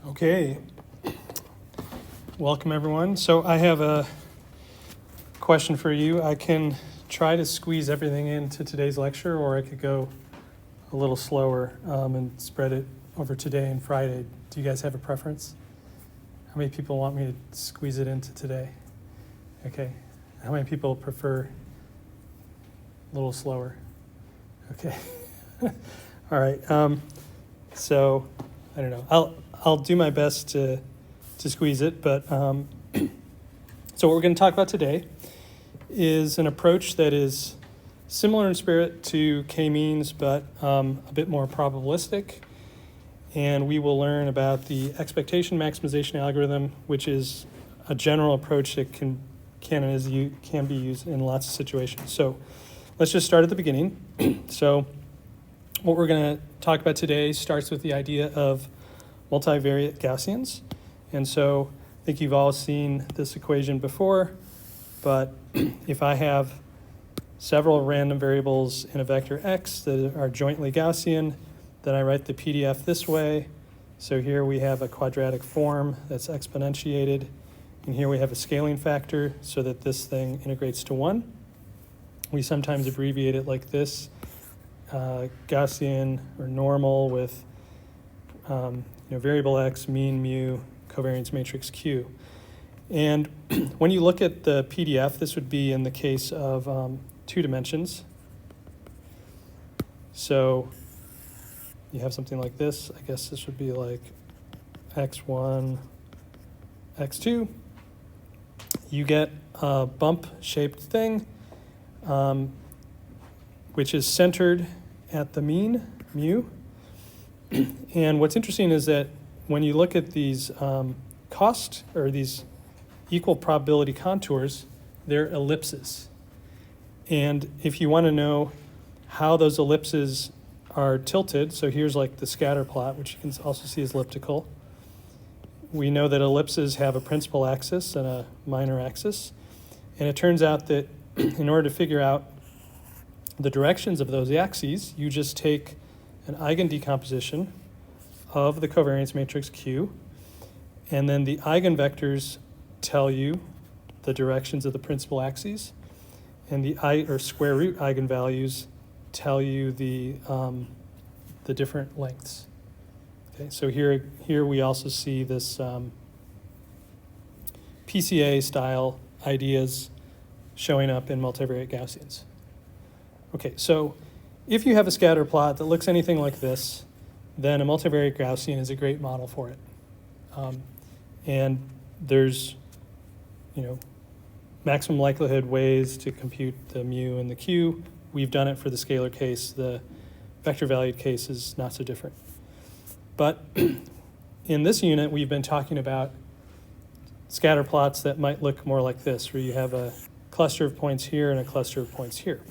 Okay, welcome everyone. So I have a question for you. I can try to squeeze everything into today's lecture, or I could go a little slower and spread it over today and Friday. Do you guys have a preference? How many people want me to squeeze it into today? Okay. How many people prefer a little slower? Okay. All right. So I don't know. I'll do my best to squeeze it, but so what we're going to talk about today is an approach that is similar in spirit to k-means, but a bit more probabilistic. And we will learn about the expectation maximization algorithm, which is a general approach that can be used in lots of situations. So let's just start at the beginning. So what we're going to talk about today starts with the idea of multivariate Gaussians. And so I think you've all seen this equation before, but if I have several random variables in a vector x that are jointly Gaussian, then I write the PDF this way. So here we have a quadratic form that's exponentiated, and here we have a scaling factor so that this thing integrates to 1. We sometimes abbreviate it like this, Gaussian or normal with variable x, mean mu, covariance matrix Q. And when you look at the PDF, this would be in the case of 2 dimensions. So you have something like this. I guess this would be like x1, x2. You get a bump-shaped thing, which is centered at the mean, mu. And what's interesting is that when you look at these cost or these equal probability contours, they're ellipses. And if you want to know how those ellipses are tilted, so here's like the scatter plot, which you can also see as elliptical. We know that ellipses have a principal axis and a minor axis. And it turns out that in order to figure out the directions of those axes, you just take an eigendecomposition of the covariance matrix Q, and then the eigenvectors tell you the directions of the principal axes, and the square root eigenvalues tell you the different lengths. Okay, so here we also see this PCA style ideas showing up in multivariate Gaussians. Okay, so if you have a scatter plot that looks anything like this, then a multivariate Gaussian is a great model for it. And there's, maximum likelihood ways to compute the mu and the q. We've done it for the scalar case. The vector valued case is not so different. But in this unit, we've been talking about scatter plots that might look more like this, where you have a cluster of points here and a cluster of points here.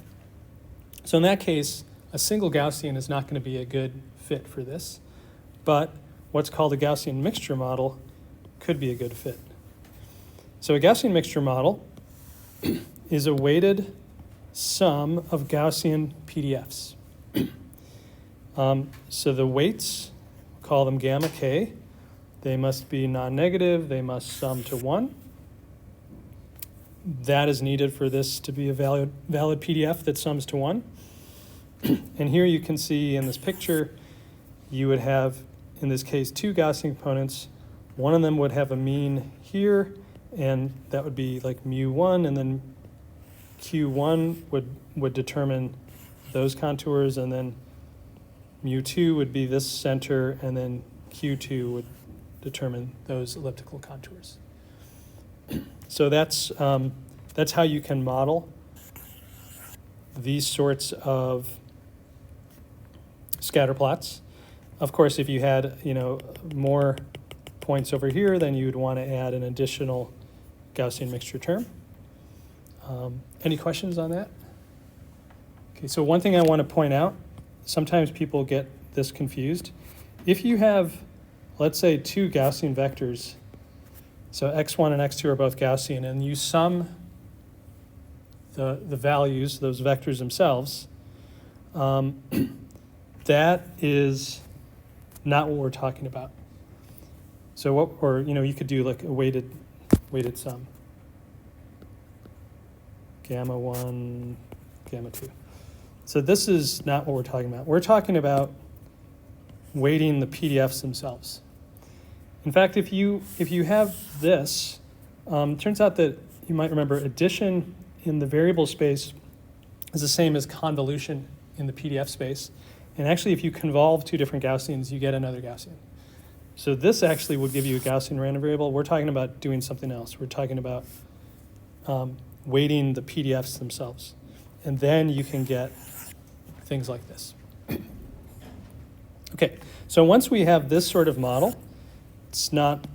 So in that case, a single Gaussian is not going to be a good fit for this, but what's called a Gaussian mixture model could be a good fit. So a Gaussian mixture model is a weighted sum of Gaussian PDFs. So the weights, call them gamma k. They must be non-negative. They must sum to 1. That is needed for this to be a valid PDF that sums to 1. And here you can see in this picture, you would have, in this case, 2 Gaussian components. One of them would have a mean here, and that would be like mu1, and then q1 would determine those contours, and then mu2 would be this center, and then q2 would determine those elliptical contours. So that's how you can model these sorts of scatter plots. Of course, if you had more points over here, then you would want to add an additional Gaussian mixture term. Any questions on that? Okay, so one thing I want to point out, sometimes people get this confused. If you have, let's say, 2 Gaussian vectors, so x1 and x2 are both Gaussian, and you sum the values, those vectors themselves, that is not what we're talking about. So what, or you could do like a weighted sum. Gamma 1, gamma 2. So this is not what we're talking about. We're talking about weighting the PDFs themselves. In fact, if you have this, turns out that you might remember addition in the variable space is the same as convolution in the PDF space. And actually, if you convolve two different Gaussians, you get another Gaussian. So this actually would give you a Gaussian random variable. We're talking about doing something else. We're talking about weighting the PDFs themselves. And then you can get things like this. Okay, so once we have this sort of model, it's not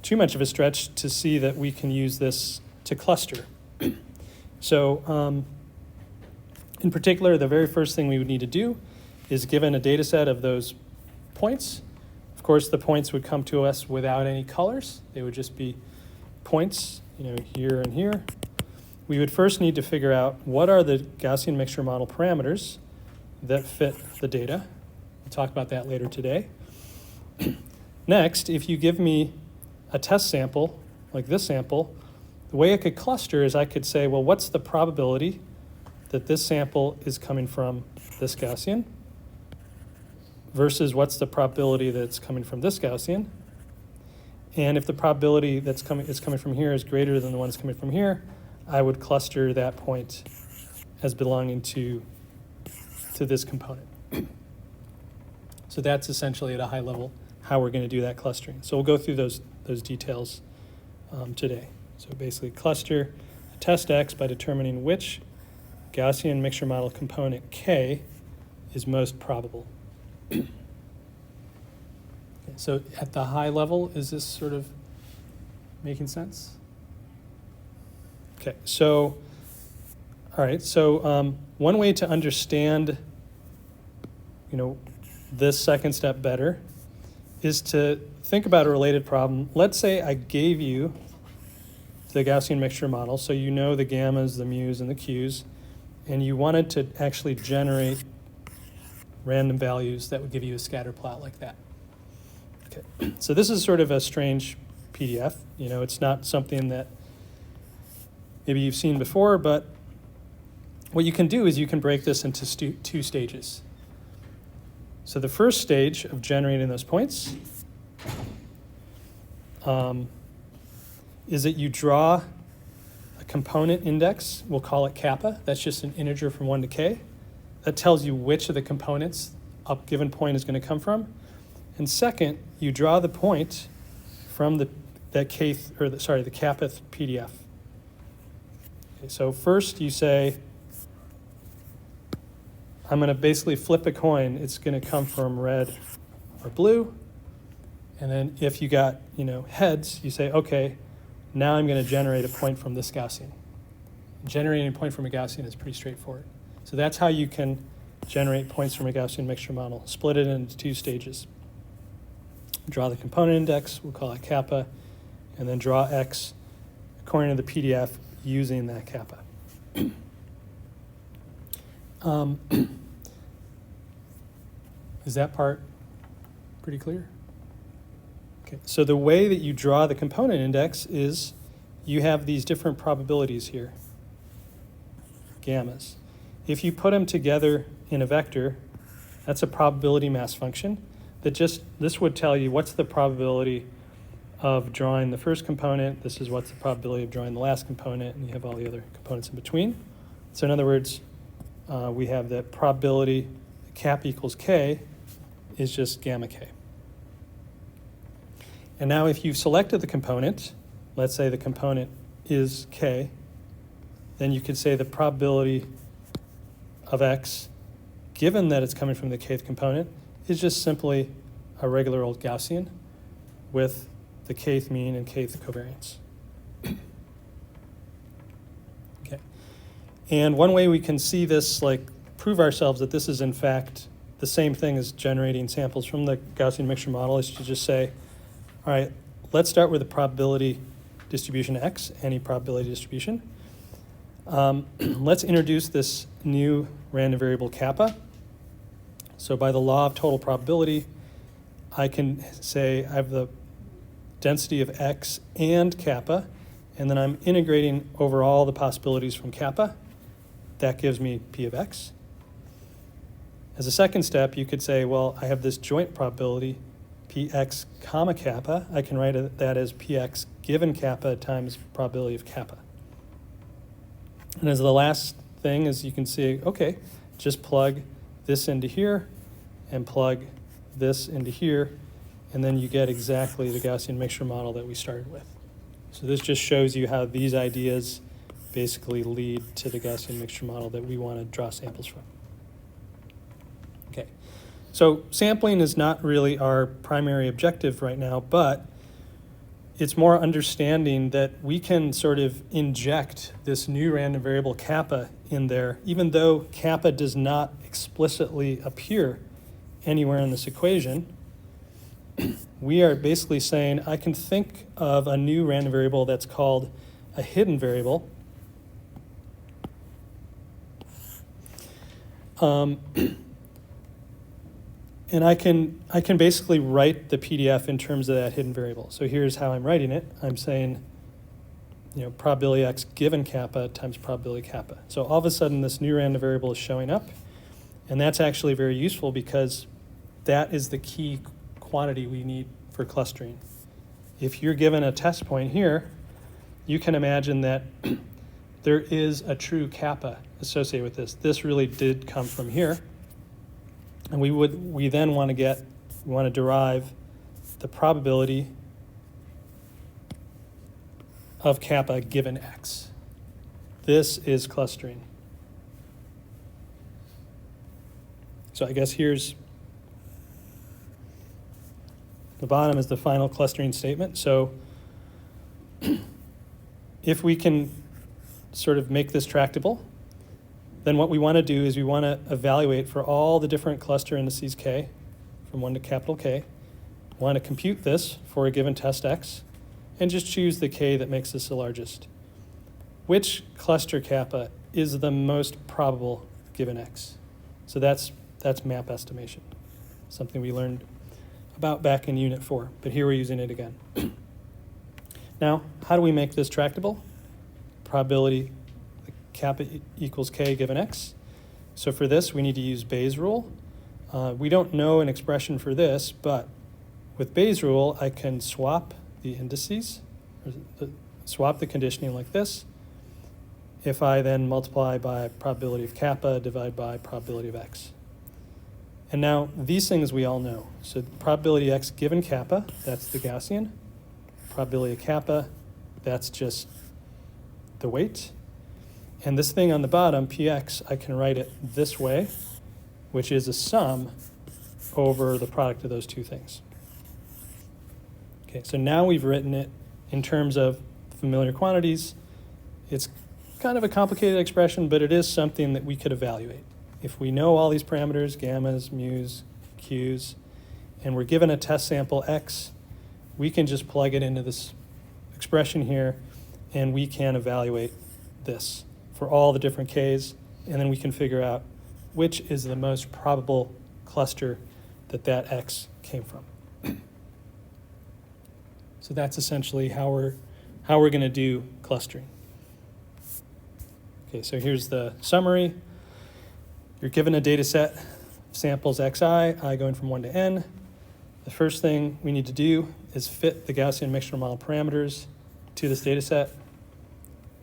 too much of a stretch to see that we can use this to cluster. So in particular, the very first thing we would need to do is, given a data set of those points, of course, the points would come to us without any colors. They would just be points, here and here. We would first need to figure out what are the Gaussian mixture model parameters that fit the data. We'll talk about that later today. Next, if you give me a test sample, like this sample, the way I could cluster is I could say, well, what's the probability that this sample is coming from this Gaussian versus what's the probability that it's coming from this Gaussian? And if the probability is coming from here is greater than the one that's coming from here, I would cluster that point as belonging to this component. So that's essentially at a high level how we're going to do that clustering. So we'll go through those details today. So basically cluster a test X by determining which Gaussian mixture model component K is most probable. Okay, so at the high level, is this sort of making sense? Okay, so, all right, so one way to understand, this second step better is to think about a related problem. Let's say I gave you the Gaussian mixture model, so you know the gammas, the mu's, and the q's, and you wanted to actually generate random values that would give you a scatter plot like that. Okay, so this is sort of a strange PDF. It's not something that maybe you've seen before, but what you can do is you can break this into two stages. So the first stage of generating those points is that you draw a component index. We'll call it kappa. That's just an integer from 1 to k. That tells you which of the components a given point is going to come from. And second, you draw the point from the kappeth PDF. Okay, so first you say, I'm going to basically flip a coin. It's going to come from red or blue. And then if you got, heads, you say, okay, now I'm going to generate a point from this Gaussian. Generating a point from a Gaussian is pretty straightforward. So that's how you can generate points from a Gaussian mixture model. Split it into two stages. Draw the component index, we'll call it kappa, and then draw X according to the PDF using that kappa. Is that part pretty clear? Okay, so the way that you draw the component index is you have these different probabilities here, gammas. If you put them together in a vector, that's a probability mass function this would tell you what's the probability of drawing the first component, this is what's the probability of drawing the last component, and you have all the other components in between. So in other words, we have that probability cap equals k is just gamma k. And now if you've selected the component, let's say the component is k, then you could say the probability of x, given that it's coming from the kth component, is just simply a regular old Gaussian with the kth mean and kth covariance. Okay. And one way we can see this, prove ourselves that this is in fact the same thing as generating samples from the Gaussian mixture model, is to just say, all right, let's start with the probability distribution x, any probability distribution. Let's introduce this new random variable kappa. So by the law of total probability, I can say I have the density of X and kappa, and then I'm integrating over all the possibilities from kappa. That gives me P of X. As a second step, you could say, well, I have this joint probability, Px comma kappa. I can write that as Px given kappa times probability of kappa. And as the last thing is you can see, okay, just plug this into here and plug this into here, and then you get exactly the Gaussian mixture model that we started with. So this just shows you how these ideas basically lead to the Gaussian mixture model that we want to draw samples from. Okay, so sampling is not really our primary objective right now, but it's more understanding that we can sort of inject this new random variable kappa in there, even though kappa does not explicitly appear anywhere in this equation. We are basically saying I can think of a new random variable that's called a hidden variable. And I can basically write the PDF in terms of that hidden variable. So here's how I'm writing it. I'm saying, probability X given kappa times probability kappa. So all of a sudden this new random variable is showing up, and that's actually very useful because that is the key quantity we need for clustering. If you're given a test point here, you can imagine that there is a true kappa associated with this. This really did come from here. And we then want to derive the probability of kappa given X. This is clustering. So I guess here's the bottom is the final clustering statement. So if we can sort of make this tractable, then what we want to do is we want to evaluate for all the different cluster indices K, from 1 to capital K. We want to compute this for a given test X, and just choose the K that makes this the largest. Which cluster kappa is the most probable given X? So that's map estimation, something we learned about back in Unit 4, but here we're using it again. Now, how do we make this tractable? Probability kappa equals K given X. So for this, we need to use Bayes' rule. We don't know an expression for this, but with Bayes' rule, I can swap the indices, swap the conditioning like this. If I then multiply by probability of kappa, divide by probability of X. And now these things we all know. So probability X given kappa, that's the Gaussian. Probability of kappa, that's just the weight. And this thing on the bottom, Px, I can write it this way, which is a sum over the product of those two things. Okay, so now we've written it in terms of familiar quantities. It's kind of a complicated expression, but it is something that we could evaluate. If we know all these parameters, gammas, mu's, q's, and we're given a test sample X, we can just plug it into this expression here, and we can evaluate this for all the different K's, and then we can figure out which is the most probable cluster that that X came from. So that's essentially how we're going to do clustering. Okay, so here's the summary. You're given a data set, samples xi, I going from 1 to n. The first thing we need to do is fit the Gaussian mixture model parameters to this data set.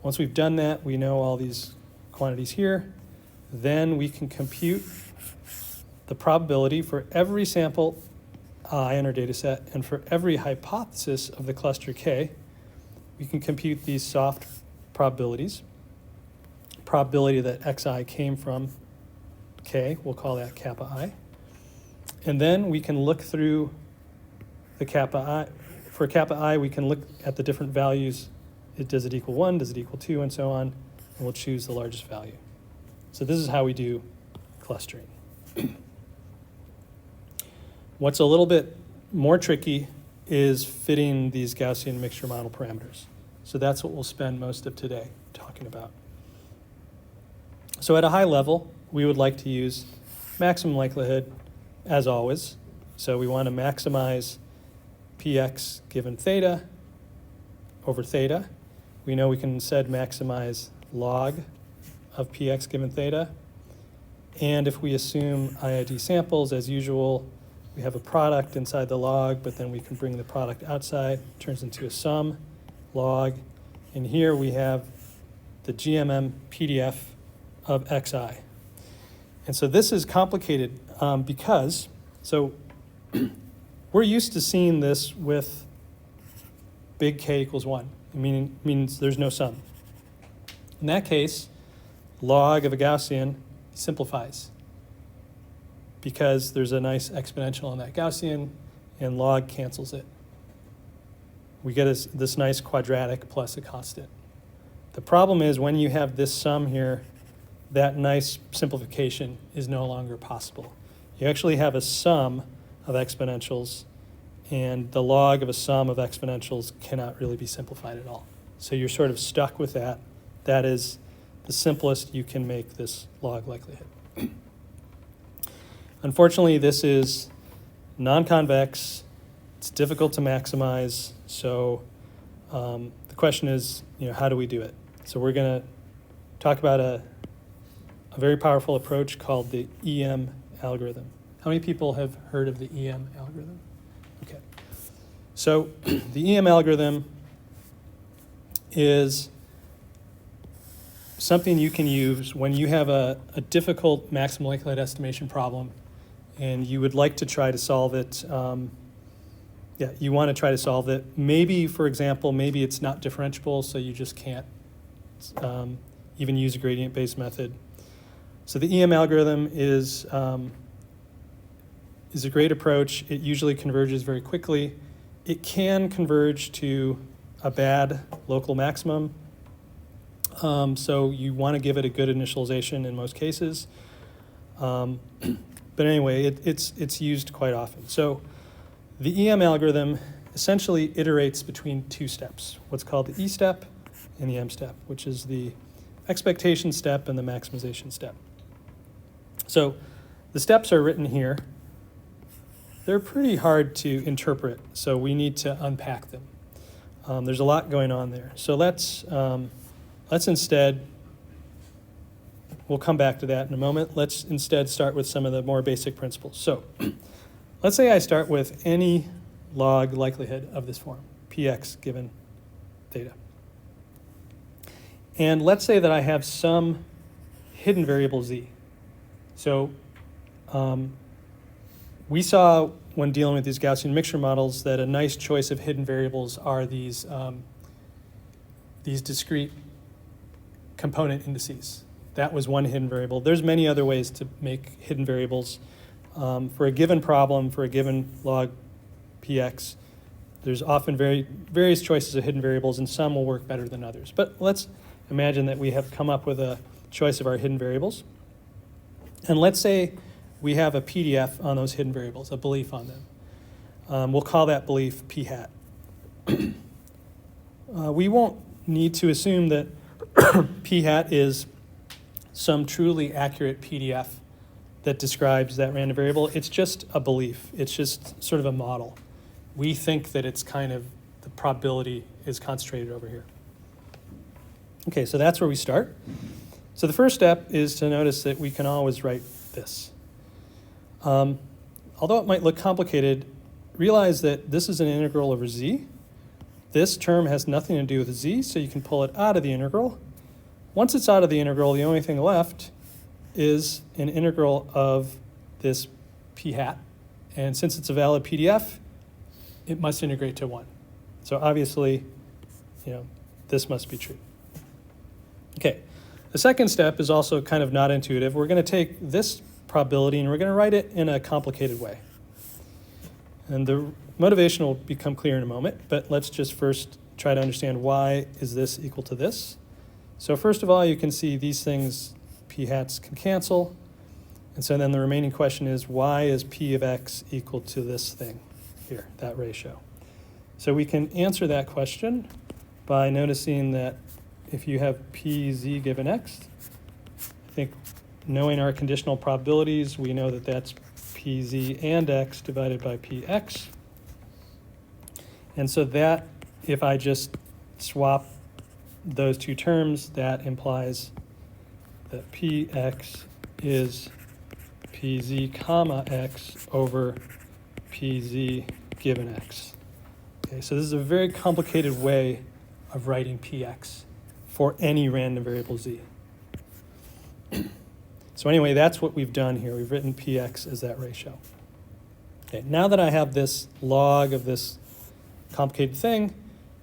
Once we've done that, we know all these quantities here. Then we can compute the probability for every sample I in our data set, and for every hypothesis of the cluster K, we can compute these soft probabilities. Probability that xi came from K, we'll call that kappa I. And then we can look through the kappa I. For kappa I, we can look at the different values. Does it equal 1? Does it equal 2? And so on. And we'll choose the largest value. So this is how we do clustering. What's a little bit more tricky is fitting these Gaussian mixture model parameters. So that's what we'll spend most of today talking about. So at a high level, we would like to use maximum likelihood as always. So we want to maximize px given theta over theta. We know we can instead maximize log of px given theta. And if we assume IID samples, as usual, we have a product inside the log, but then we can bring the product outside. It turns into a sum log. And here we have the GMM PDF of xi. And so this is complicated because, so we're used to seeing this with big K equals 1. It means there's no sum. In that case, log of a Gaussian simplifies because there's a nice exponential on that Gaussian and log cancels it. We get this nice quadratic plus a constant. The problem is when you have this sum here, that nice simplification is no longer possible. You actually have a sum of exponentials, and the log of a sum of exponentials cannot really be simplified at all. So you're sort of stuck with that. That is the simplest you can make this log likelihood. Unfortunately, this is non-convex. It's difficult to maximize. So the question is, how do we do it? So we're going to talk about a very powerful approach called the EM algorithm. How many people have heard of the EM algorithm? Okay. So the EM algorithm is something you can use when you have a difficult maximum likelihood estimation problem and you would like to try to solve it. You want to try to solve it. Maybe, for example, maybe it's not differentiable, so you just can't even use a gradient-based method. So the EM algorithm is a great approach. It usually converges very quickly. It can converge to a bad local maximum. So you want to give it a good initialization in most cases. But anyway, it's used quite often. So the EM algorithm essentially iterates between two steps, what's called the E step and the M step, which is the expectation step and the maximization step. So the steps are written here. They're pretty hard to interpret, so we need to unpack them. There's a lot going on there. So let's instead, we'll come back to that in a moment. Let's instead start with some of the more basic principles. So let's say I start with any log likelihood of this form, px given theta. And let's say that I have some hidden variable z. So we saw when dealing with these Gaussian mixture models that a nice choice of hidden variables are these discrete component indices. That was one hidden variable. There's many other ways to make hidden variables. For a given problem, for a given log px, there's often various choices of hidden variables, and some will work better than others. But let's imagine that we have come up with a choice of our hidden variables. And let's say we have a PDF on those hidden variables, a belief on them. We'll call that belief p hat. We won't need to assume that p hat is some truly accurate PDF that describes that random variable. It's just a belief. It's just sort of a model. We think that it's kind of, the probability is concentrated over here. Okay, so that's where we start. So the first step is to notice that we can always write this. Although it might look complicated, realize that this is an integral over z. This term has nothing to do with z, so you can pull it out of the integral. Once it's out of the integral, the only thing left is an integral of this p hat. And since it's a valid PDF, it must integrate to 1. So obviously, this must be true. Okay, the second step is also kind of not intuitive. We're going to take this probability and we're going to write it in a complicated way. And the motivation will become clear in a moment, but let's just first try to understand why is this equal to this. So first of all, you can see these things, p hats can cancel. And so then the remaining question is, why is p of x equal to this thing here, that ratio? So we can answer that question by noticing that if you have pz given x, I think knowing our conditional probabilities, we know that that's pz and x divided by px. And so that, if I just swap those two terms, that implies that px is pz comma x over pz given x. Okay, so this is a very complicated way of writing px for any random variable z. So anyway, that's what we've done here. We've written px as that ratio. Okay, now that I have this log of this complicated thing,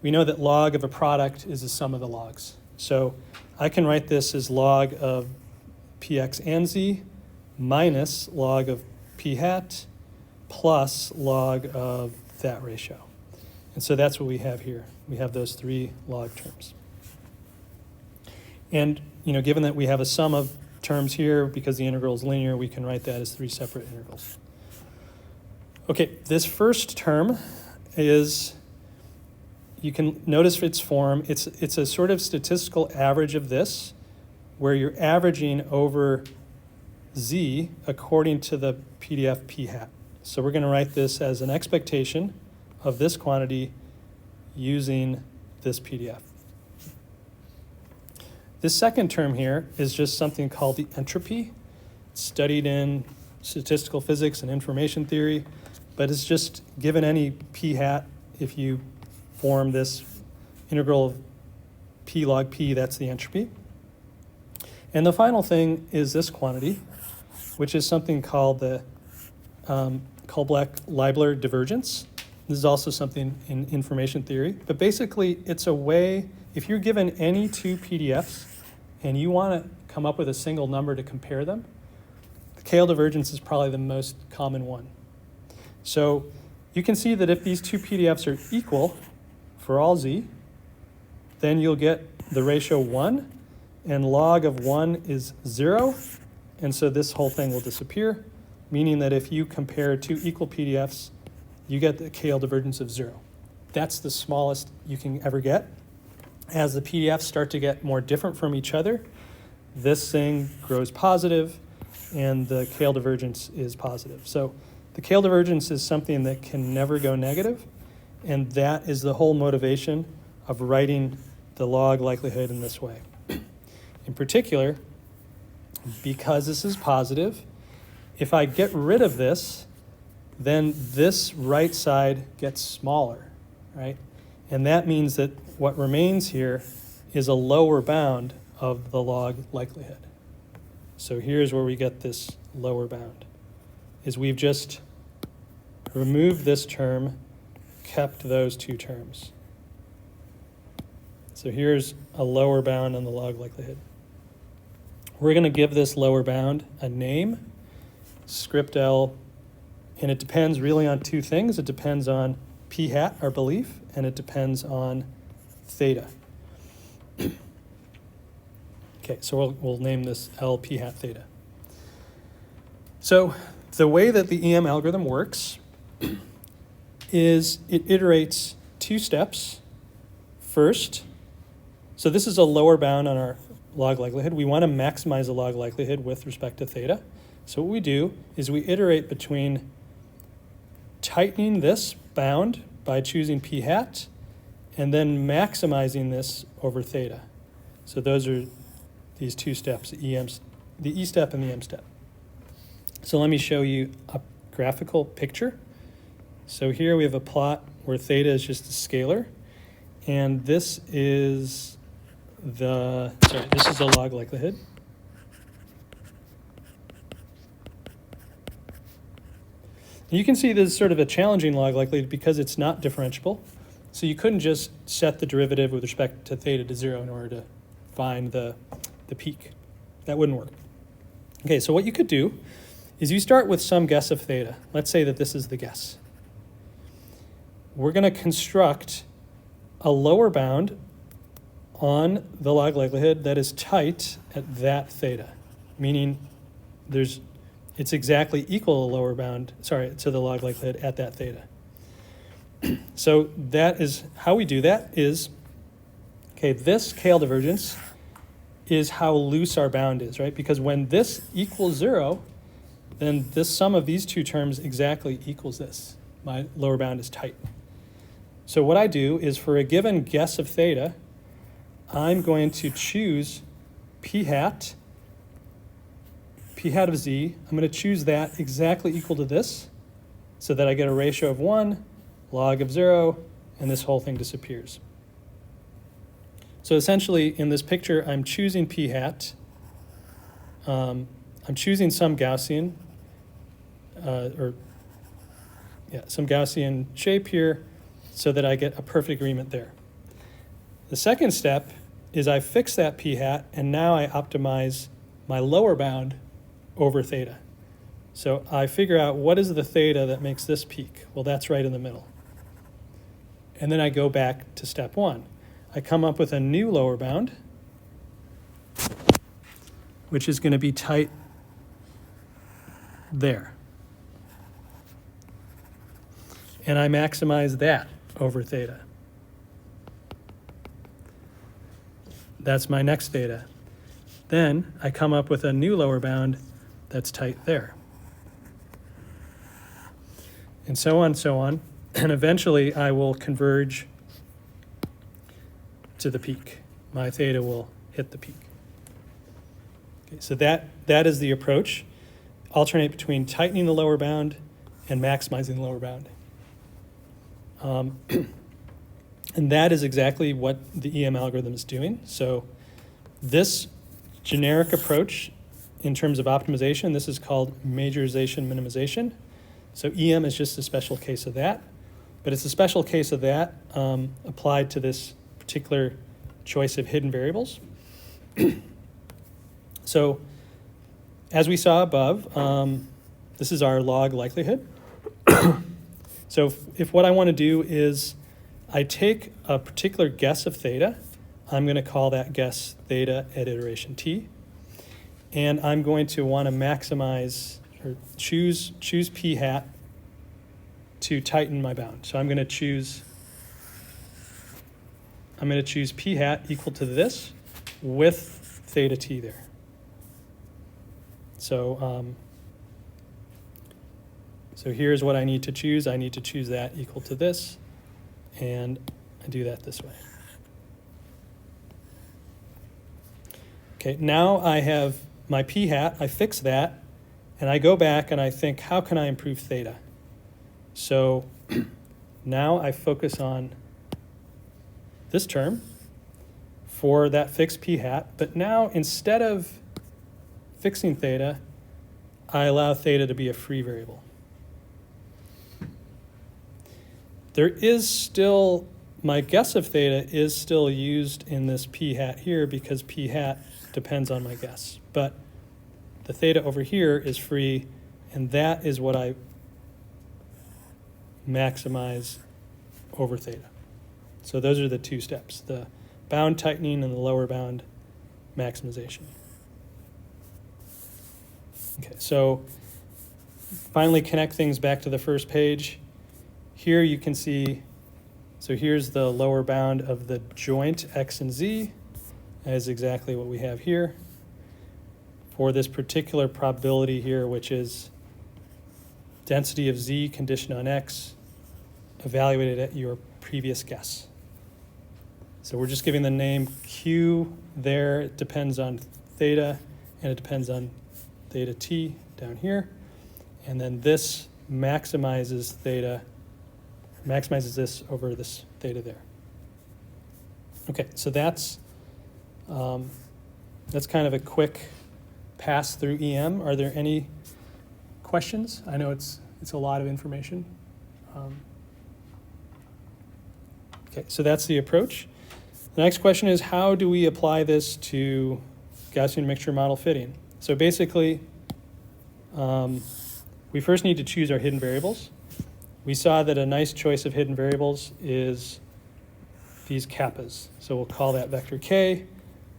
we know that log of a product is the sum of the logs. So I can write this as log of px and z minus log of p hat plus log of that ratio. And so that's what we have here. We have those three log terms. And given that we have a sum of terms here, because the integral is linear, we can write that as three separate integrals. Okay, this first term is, you can notice its form. It's a sort of statistical average of this, where you're averaging over z according to the PDF p hat. So we're going to write this as an expectation of this quantity using this PDF. This second term here is just something called the entropy. It's studied in statistical physics and information theory, but it's just given any p hat, if you form this integral of p log p, that's the entropy. And the final thing is this quantity, which is something called the Kullback-Leibler divergence. This is also something in information theory. But basically, it's a way, if you're given any two PDFs and you want to come up with a single number to compare them, the KL divergence is probably the most common one. So you can see that if these two PDFs are equal for all z, then you'll get the ratio 1, and log of 1 is 0, and so this whole thing will disappear, meaning that if you compare two equal PDFs, you get the KL divergence of 0. That's the smallest you can ever get. As the PDFs start to get more different from each other, this thing grows positive, and the KL divergence is positive. So the KL divergence is something that can never go negative, and that is the whole motivation of writing the log likelihood in this way. In particular, because this is positive, if I get rid of this, then this right side gets smaller, right? And that means that what remains here is a lower bound of the log likelihood. So here's where we get this lower bound, is we've just removed this term, kept those two terms. So here's a lower bound on the log likelihood. We're going to give this lower bound a name, script L, and it depends really on two things. It depends on p hat, our belief, and it depends on theta. Okay, so we'll name this L p hat theta. So the way that the EM algorithm works is it iterates two steps. First, so this is a lower bound on our log likelihood. We want to maximize the log likelihood with respect to theta. So what we do is we iterate between tightening this bound by choosing p hat and then maximizing this over theta. So those are these two steps, the E step and the M step. So let me show you a graphical picture. So here we have a plot where theta is just a scalar, and this is this is the log likelihood. And you can see this is sort of a challenging log likelihood because it's not differentiable. So you couldn't just set the derivative with respect to theta to 0 in order to find the peak. That wouldn't work. Okay, so what you could do is you start with some guess of theta. Let's say that this is the guess. We're going to construct a lower bound on the log likelihood that is tight at that theta, meaning it's exactly equal to lower bound, to the log likelihood at that theta. So that is how we do that is, okay, this KL divergence is how loose our bound is, right? Because when this equals 0, then this sum of these two terms exactly equals this. My lower bound is tight. So what I do is for a given guess of theta, I'm going to choose p hat of z. I'm going to choose that exactly equal to this so that I get a ratio of 1, log of 0, and this whole thing disappears. So essentially, in this picture, I'm choosing p hat. I'm choosing some Gaussian, some Gaussian shape here so that I get a perfect agreement there. The second step is I fix that p hat, and now I optimize my lower bound over theta. So I figure out what is the theta that makes this peak. Well, that's right in the middle. And then I go back to step 1. I come up with a new lower bound, which is going to be tight there. And I maximize that over theta. That's my next theta. Then I come up with a new lower bound that's tight there. And so on, so on. And eventually I will converge to the peak. My theta will hit the peak. Okay, so that is the approach. Alternate between tightening the lower bound and maximizing the lower bound. And that is exactly what the EM algorithm is doing. So this generic approach in terms of optimization, this is called majorization minimization. So EM is just a special case of that, but it's a special case of that applied to this particular choice of hidden variables. So as we saw above, this is our log likelihood. So if what I want to do is I take a particular guess of theta, I'm going to call that guess theta at iteration t, and I'm going to want to maximize or choose p hat to tighten my bound. So I'm going to choose p hat equal to this with theta t there. So so here's what I need to choose. I need to choose that equal to this, and I do that this way. Okay, now I have my p hat, I fix that, and I go back and I think, how can I improve theta? So now I focus on this term for that fixed p hat, but now instead of fixing theta, I allow theta to be a free variable. There is still, my guess of theta is still used in this p hat here because p hat depends on my guess. But the theta over here is free, and that is what I maximize over theta. So those are the two steps, the bound tightening and the lower bound maximization. Okay, so finally connect things back to the first page. Here you can see, so here's the lower bound of the joint x and z. That is exactly what we have here for this particular probability here, which is density of z conditioned on x evaluated at your previous guess. So we're just giving the name q there. It depends on theta, and it depends on theta t down here. And then this maximizes theta, maximizes this over this theta there. Okay, so that's kind of a quick pass through EM. Are there any questions? I know it's a lot of information. Okay, so that's the approach. The next question is, how do we apply this to Gaussian mixture model fitting? So basically, we first need to choose our hidden variables. We saw that a nice choice of hidden variables is these kappas. So we'll call that vector k.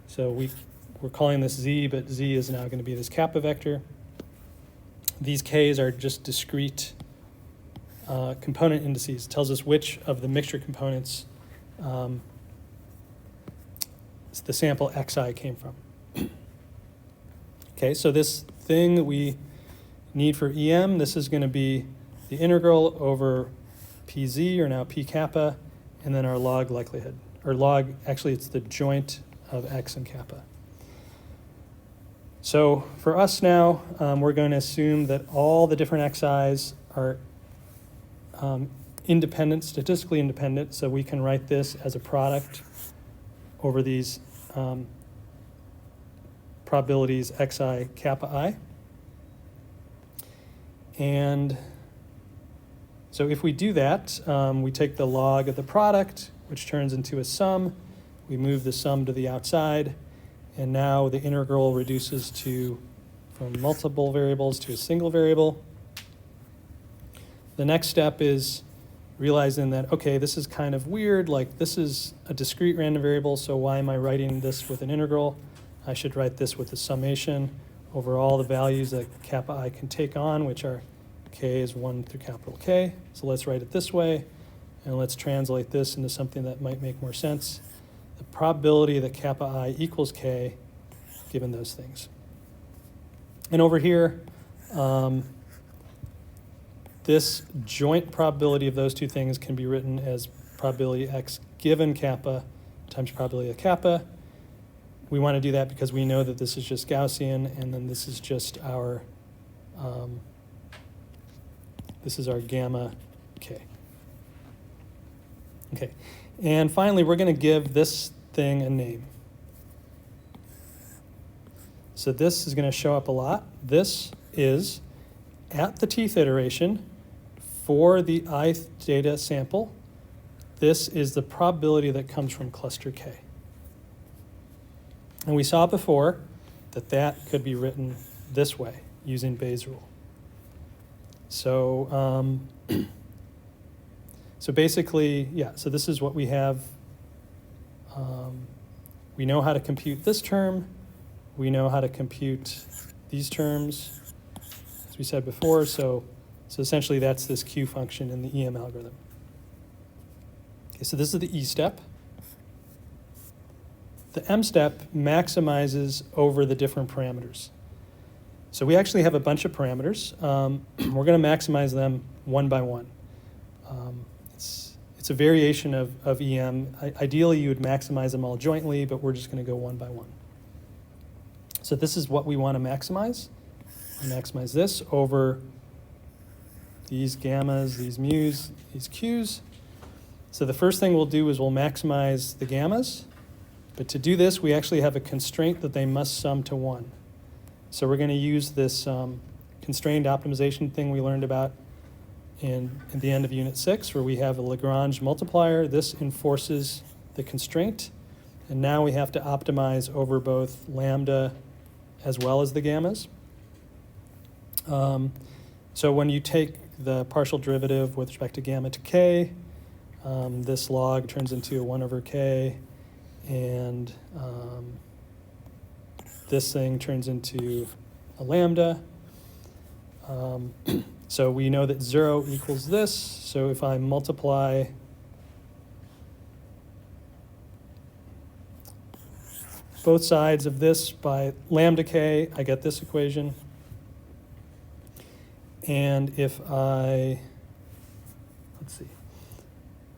So we're calling this z, but z is now going to be this kappa vector. These k's are just discrete component indices. It tells us which of the mixture components the sample xi came from. Okay, so this thing that we need for EM, this is going to be the integral over pz, or now p kappa, and then our log likelihood. Or log, actually it's the joint of x and kappa. So for us now, we're going to assume that all the different xi's are independent, statistically independent, so we can write this as a product over these probabilities xi kappa I. And so if we do that, we take the log of the product, which turns into a sum. We move the sum to the outside, and now the integral reduces from multiple variables to a single variable. The next step is realizing that, okay, this is kind of weird, like this is a discrete random variable, so why am I writing this with an integral? I should write this with a summation over all the values that kappa I can take on, which are k is 1 through capital K. So let's write it this way, and let's translate this into something that might make more sense. The probability that kappa I equals k, given those things. And over here, this joint probability of those two things can be written as probability x given kappa times probability of kappa. We want to do that because we know that this is just Gaussian, and then this is just our gamma k. Okay, and finally, we're going to give this thing a name. So this is going to show up a lot. This is, at the tth iteration, for the ith data sample, this is the probability that comes from cluster K. And we saw before that that could be written this way, using Bayes' rule. So, so basically, yeah, so this is what we have. We know how to compute this term. We know how to compute these terms, as we said before. So essentially, that's this Q function in the EM algorithm. Okay, so this is the E step. The M step maximizes over the different parameters. So we actually have a bunch of parameters. We're going to maximize them one by one. It's a variation of EM. Ideally, you would maximize them all jointly, but we're just going to go one by one. So this is what we want to maximize. We maximize this over these gammas, these mu's, these q's. So the first thing we'll do is we'll maximize the gammas. But to do this, we actually have a constraint that they must sum to 1. So we're going to use this constrained optimization thing we learned about in the end of Unit 6, where we have a Lagrange multiplier. This enforces the constraint. And now we have to optimize over both lambda as well as the gammas. So when you take the partial derivative with respect to gamma to k, this log turns into a 1 over k, and this thing turns into a lambda. So we know that 0 equals this. So if I multiply both sides of this by lambda k, I get this equation. And if I,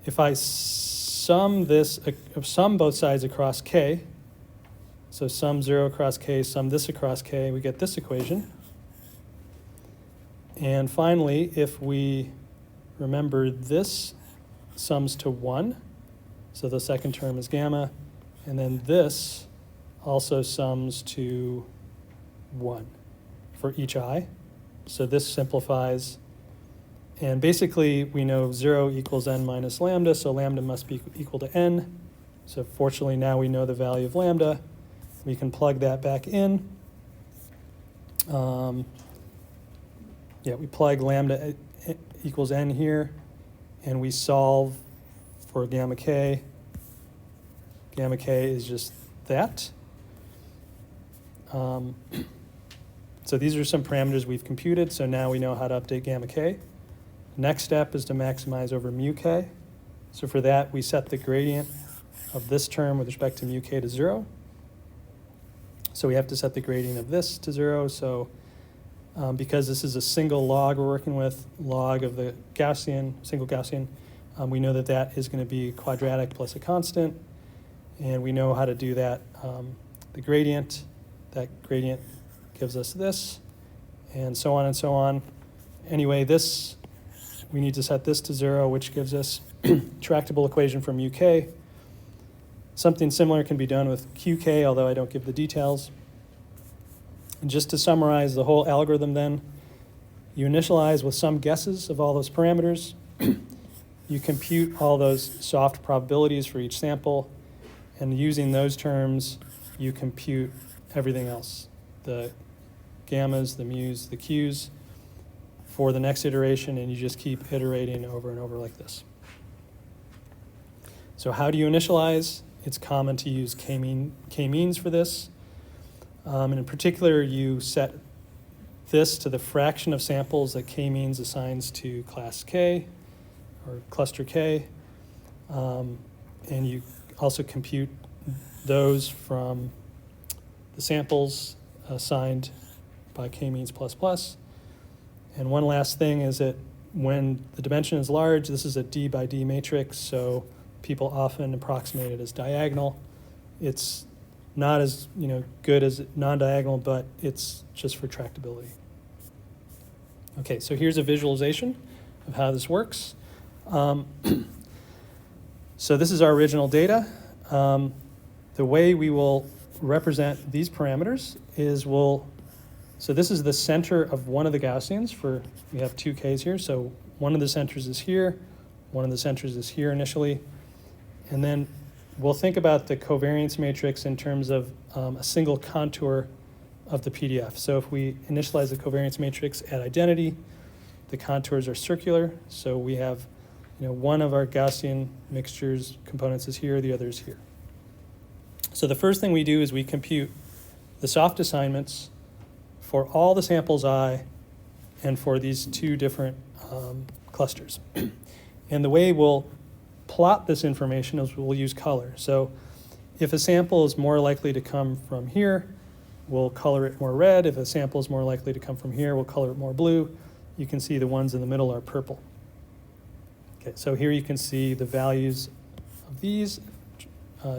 if I sum both sides across k, so sum 0 across k, sum this across k, we get this equation. And finally, if we remember this sums to 1, so the second term is gamma, and then this also sums to 1 for each I. So this simplifies. And basically, we know 0 equals n minus lambda, so lambda must be equal to n. So fortunately, now we know the value of lambda. We can plug that back in. We plug lambda equals n here, and we solve for gamma k. Gamma k is just that. So these are some parameters we've computed, so now we know how to update gamma k. Next step is to maximize over mu k. So for that, we set the gradient of this term with respect to mu k to 0. So we have to set the gradient of this to 0. So because this is a single log we're working with, log of the Gaussian, single Gaussian, We know that that is going to be quadratic plus a constant, and we know how to do that. The gradient, that gradient gives us this, and so on and so on. Anyway, this, we need to set this to 0, which gives us tractable equation from UK. Something similar can be done with QK, although I don't give the details. And just to summarize the whole algorithm then, you initialize with some guesses of all those parameters. You compute all those soft probabilities for each sample, and using those terms, you compute everything else, the gammas, the mu's, the q's, for the next iteration, and you just keep iterating over and over like this. So how do you initialize? It's common to use k-means for this. And in particular, you set this to the fraction of samples that k-means assigns to class K, or cluster K. And you also compute those from the samples assigned by k-means plus plus. And one last thing is that when the dimension is large, this is a D by D matrix, so people often approximate it as diagonal. It's not as good as non-diagonal, but it's just for tractability. Okay, so here's a visualization of how this works. So this is our original data. The way we will represent these parameters is so this is the center of one of the Gaussians we have two Ks here. So one of the centers is here, one of the centers is here initially. And then we'll think about the covariance matrix in terms of a single contour of the PDF. So if we initialize the covariance matrix at identity, the contours are circular. So we have one of our Gaussian mixtures components is here, the other is here. So the first thing we do is we compute the soft assignments for all the samples I and for these two different clusters. And the way we'll plot this information is we'll use color. So if a sample is more likely to come from here, we'll color it more red. If a sample is more likely to come from here, we'll color it more blue. You can see the ones in the middle are purple. Okay, so here you can see the values of these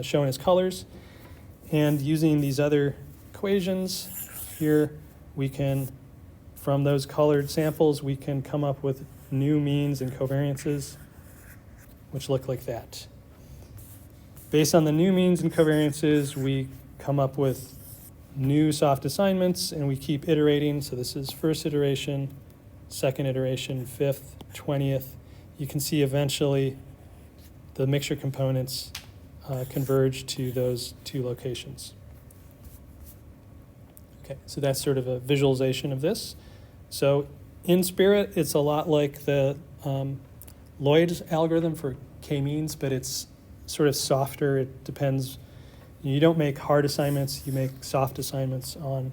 shown as colors. And using these other equations here, we can, from those colored samples, we can come up with new means and covariances, which look like that. Based on the new means and covariances, we come up with new soft assignments, and we keep iterating. So this is first iteration, second iteration, 5th, 20th. You can see eventually the mixture components converge to those two locations. Okay, so that's sort of a visualization of this. So in spirit, it's a lot like the Lloyd's algorithm for k-means, but it's sort of softer. It depends. You don't make hard assignments. You make soft assignments on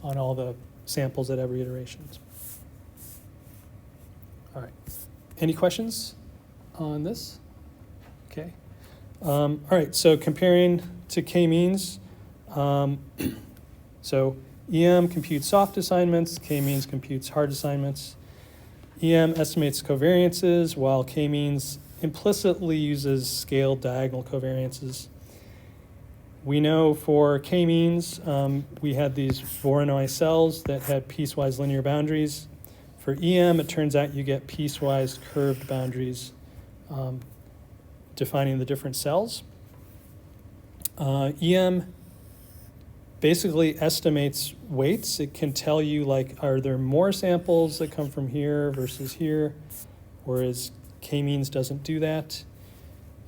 all the samples at every iteration. All right. Any questions on this? Okay. All right, so comparing to k-means, so EM computes soft assignments, k-means computes hard assignments. EM estimates covariances, while k-means implicitly uses scaled diagonal covariances. We know for k-means, we had these Voronoi cells that had piecewise linear boundaries. For EM, it turns out you get piecewise curved boundaries defining the different cells. EM basically estimates weights. It can tell you, like, are there more samples that come from here versus here, whereas k-means doesn't do that.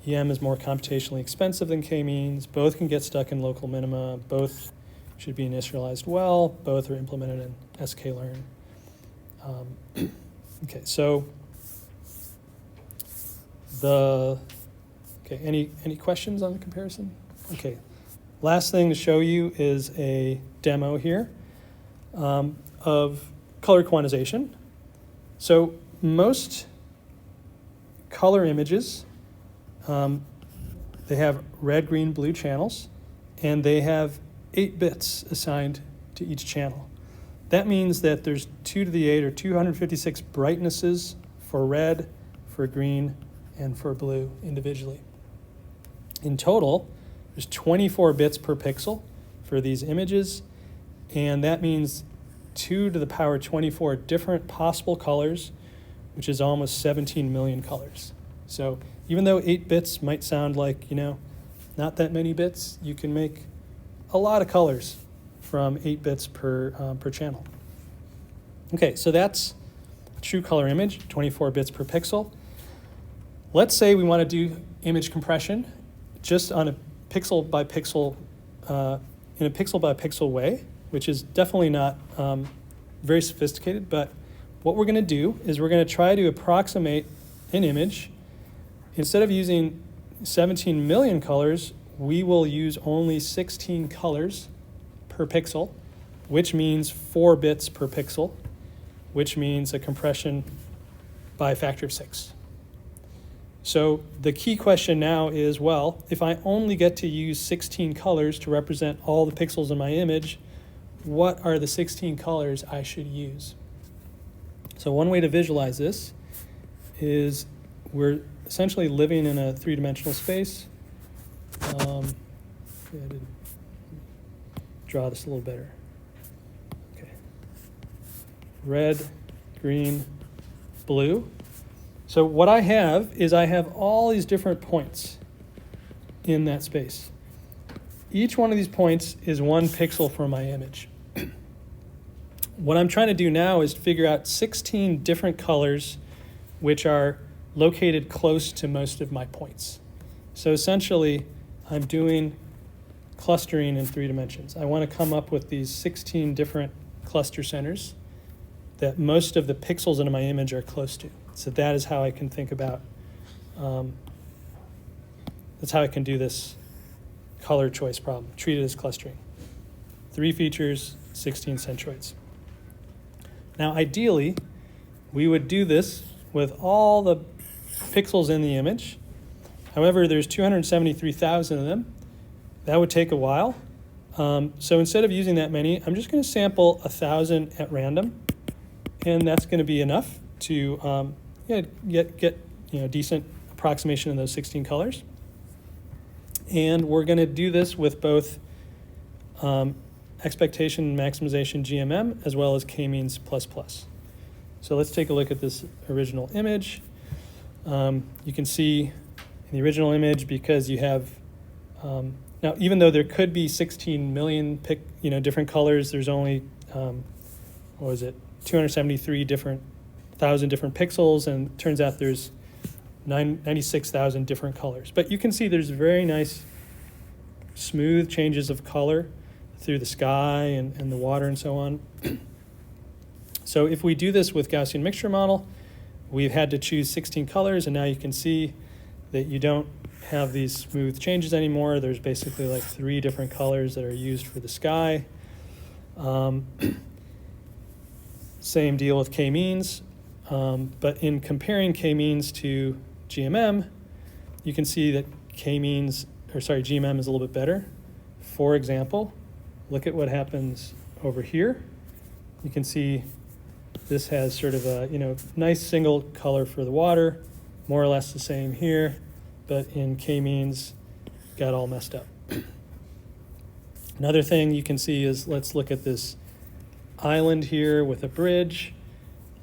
EM is more computationally expensive than k-means. Both can get stuck in local minima. Both should be initialized well. Both are implemented in sklearn. Okay, so any questions on the comparison? Okay, last thing to show you is a demo here of color quantization. So most color images, they have red, green, blue channels, and they have 8 bits assigned to each channel. That means that there's 2 to the 8 or 256 brightnesses for red, for green, and for blue individually. In total, there's 24 bits per pixel for these images, and that means 2 to the power 24 different possible colors, which is almost 17 million colors. So even though 8 bits might sound like, not that many bits, you can make a lot of colors from 8 bits per channel. Okay, so that's a true color image, 24 bits per pixel. Let's say we want to do image compression just on a pixel by pixel, in a pixel by pixel way, which is definitely not very sophisticated, but what we're going to do is we're going to try to approximate an image. Instead of using 17 million colors, we will use only 16 colors per pixel, which means 4 bits per pixel, which means a compression by a factor of 6. So the key question now is, well, if I only get to use 16 colors to represent all the pixels in my image, what are the 16 colors I should use? So one way to visualize this is we're essentially living in a 3-dimensional space. I did draw this a little better. Okay. Red, green, blue. So what I have is I have all these different points in that space. Each one of these points is 1 pixel for my image. What I'm trying to do now is figure out 16 different colors which are located close to most of my points. So essentially, I'm doing clustering in 3 dimensions. I want to come up with these 16 different cluster centers that most of the pixels in my image are close to. So that is how I can think about, that's how I can do this color choice problem, treat it as clustering. 3 features, 16 centroids. Now, ideally, we would do this with all the pixels in the image. However, there's 273,000 of them. That would take a while. So instead of using that many, I'm just going to sample 1,000 at random, and that's going to be enough to get decent approximation of those 16 colors. And we're going to do this with both expectation maximization GMM as well as k-means ++. So let's take a look at this original image. You can see in the original image, because you have now, even though there could be 16 million different colors, there's only 273,000 different pixels, and it turns out there's 96,000 different colors. But you can see there's very nice smooth changes of color through the sky and the water and so on. So if we do this with Gaussian mixture model, we've had to choose 16 colors, and now you can see that you don't have these smooth changes anymore. There's basically like 3 different colors that are used for the sky. Same deal with k-means, but in comparing k-means to GMM, you can see that GMM is a little bit better. For example, look at what happens over here. You can see this has sort of a nice single color for the water, more or less the same here, but in k-means got all messed up. Another thing you can see is, let's look at this island here with a bridge.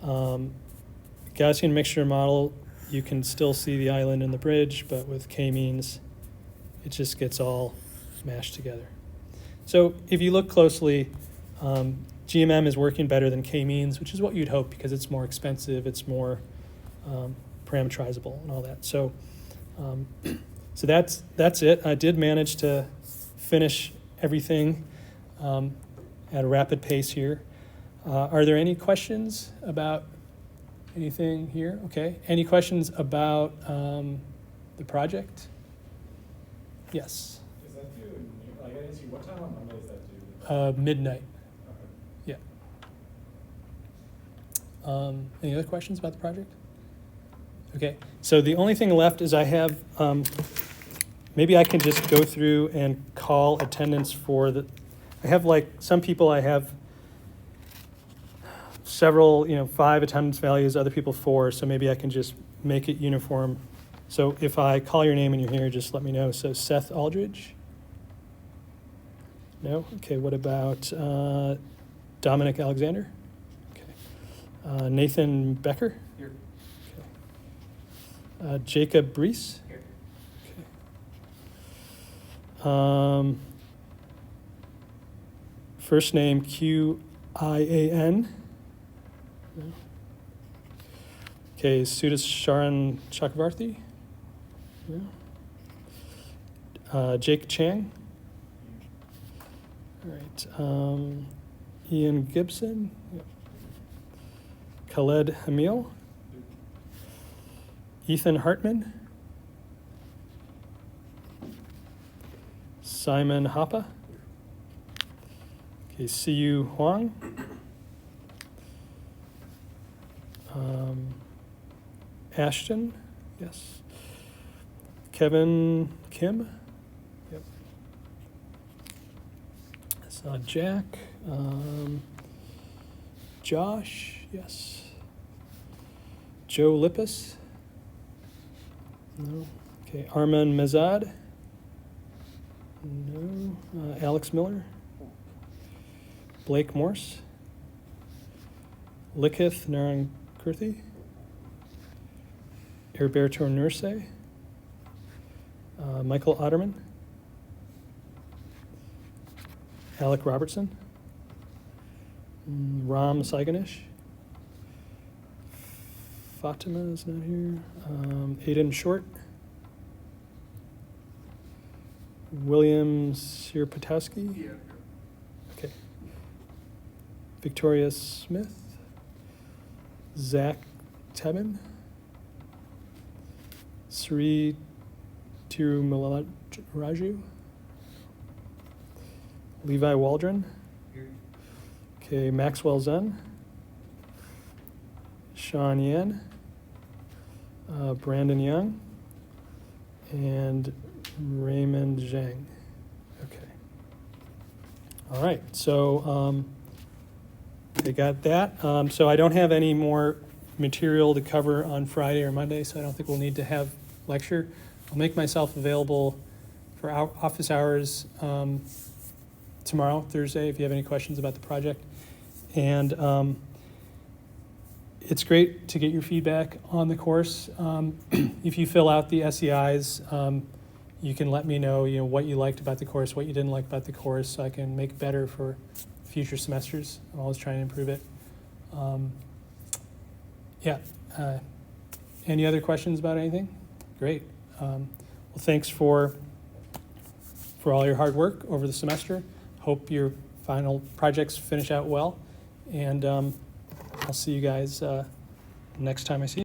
Gaussian mixture model, you can still see the island and the bridge, but with k-means, it just gets all mashed together. So if you look closely, GMM is working better than k-means, which is what you'd hope because it's more expensive, it's more parameterizable and all that. So that's it. I did manage to finish everything at a rapid pace here. Are there any questions about anything here? Okay. Any questions about the project? Yes. Is that due? I didn't see what time on Monday is that due? Midnight. Okay. Yeah. Any other questions about the project? Okay. So the only thing left is I have, maybe I can just go through and call attendance for the, I have like some people I have several, 5 attendance values, other people 4, so maybe I can just make it uniform So if I call your name and you're here, just let me know. So Seth Aldridge? No? Okay, what about Dominic Alexander? Okay. Nathan Becker? Here. Okay. Jacob Brees? Here. Okay. First name Qian? No. Okay, Sudhis Sharan Chakravarthi? No. Jake Chang? All right. Ian Gibson? Yep. Khaled Hamil? Ethan Hartman? Simon Hoppa? Okay, Siyu Huang? Ashton? Yes. Kevin Kim? Yep. Jack? Josh? Yes. Joe Lippis? No. Okay, Arman Mezad? No. Alex Miller? Blake Morse? Likith Narankurthi? Herberto Nurse? Michael Otterman? Alec Robertson? Ram Saiganish? Fatima is not here. Aiden Short? William Sirpatowski? Yeah. Okay. Victoria Smith? Zach Tebin? Sri Tirumalaraju? Levi Waldron? Here. Okay, Maxwell Zen? Sean Yan? Brandon Young? And Raymond Zhang. Okay. All right, so they got that. So I don't have any more material to cover on Friday or Monday, so I don't think we'll need to have lecture. I'll make myself available for office hours tomorrow, Thursday, if you have any questions about the project. And it's great to get your feedback on the course. If you fill out the SEIs, you can let me know, what you liked about the course, what you didn't like about the course, so I can make it better for future semesters. I'm always trying to improve it. Any other questions about anything? Great. Well, thanks for all your hard work over the semester. Hope your final projects finish out well. And I'll see you guys next time I see you.